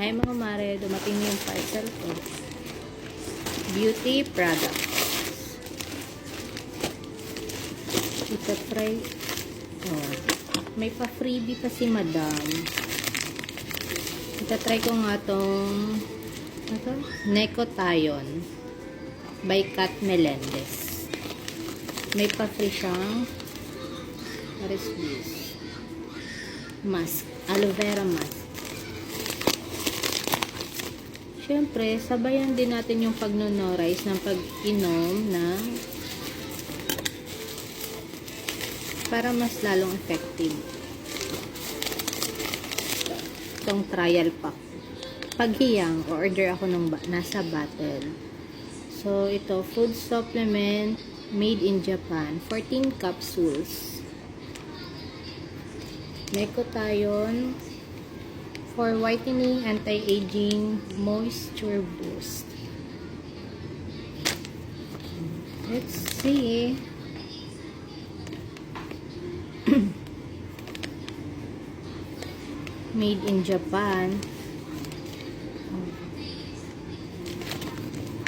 Hi mga mare, dumating yung parcel ko. Beauty products. Ito try. Oh, may pa-freebie pa si madam. Ito try ko nga tong Necotayon by Kat Melendez. May pa-free siyang what is this? Mask. Aloe vera mask. Siyempre, sabayan din natin yung pag-nonorize ng pag-inom na para mas lalong effective. Itong trial pack. Paghiyang, order ako ng nasa bottle. So, ito, food supplement made in Japan. 14 capsules. Necotayon for whitening, anti-aging, moisture boost. Let's see. Made in Japan.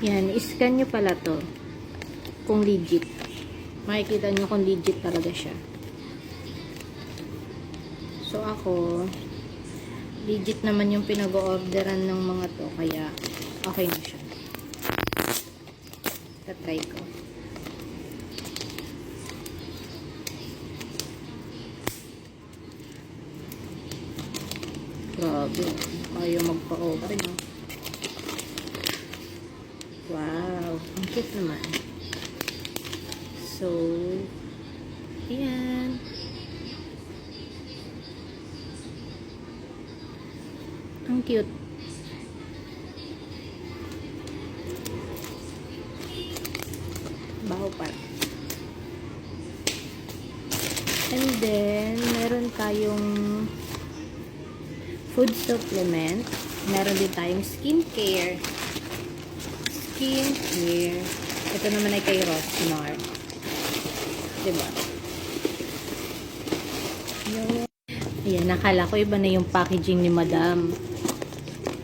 Yan, iscan nyo pala to kung legit. Makikita nyo kung legit talaga siya. So ako, legit naman yung pinag-orderan ng mga to, kaya okay na siya. Tatry ko. Grabe, ayaw magpa-open, no? Wow, ang cute naman. So, ayan. Ang cute. Baho pa. And then, meron tayong food supplement. Meron din tayong skincare. Ito naman ay kay Rosmar. Diba? Ayan, nakala ko iba na yung packaging ni madam.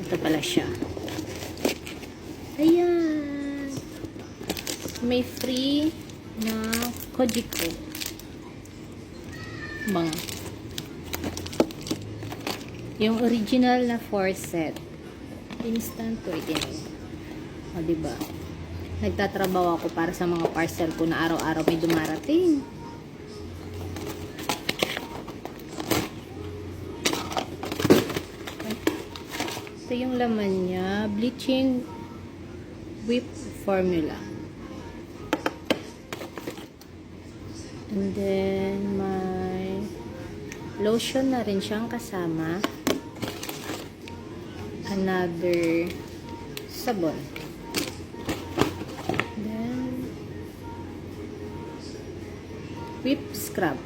Ito pala siya. Ayan. May free na Kojiko. Mga. Yung original na 4 set. Instant whitening. O, diba? Nagtatrabaho ako para sa mga parcel ko na araw-araw may dumarating. Ito yung laman niya. Bleaching whip formula. And then, may lotion na rin siyang kasama. Another sabon. Then, whip scrub.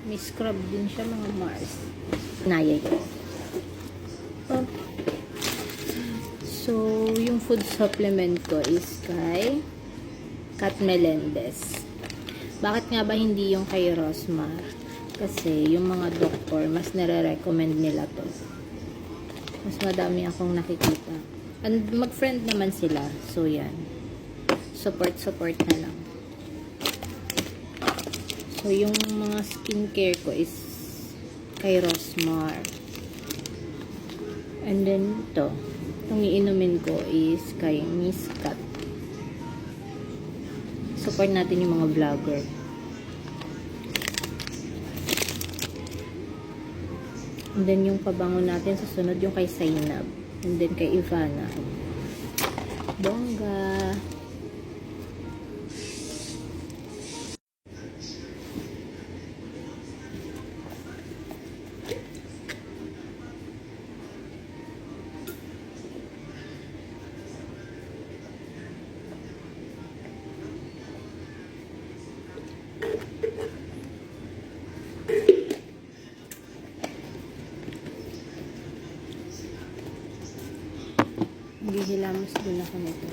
May scrub din siya mga Mars. Naya yun. Oh. So, yung food supplement ko is kay Kat Melendez. Bakit nga ba hindi yung kay Rosmar? Kasi yung mga doktor, mas nare-recommend nila to. Mas madami akong nakikita. And mag-friend naman sila. So, yan. Support na lang. So, yung mga skincare ko is kay Rosmar. And then, ito. Itong iinumin ko is kay Miss Kat. Support natin yung mga vlogger. And then, yung pabango natin sa sunod, yung kay Zainab. And then, kay Ivana. Bongga. Gihilamos din ako nito.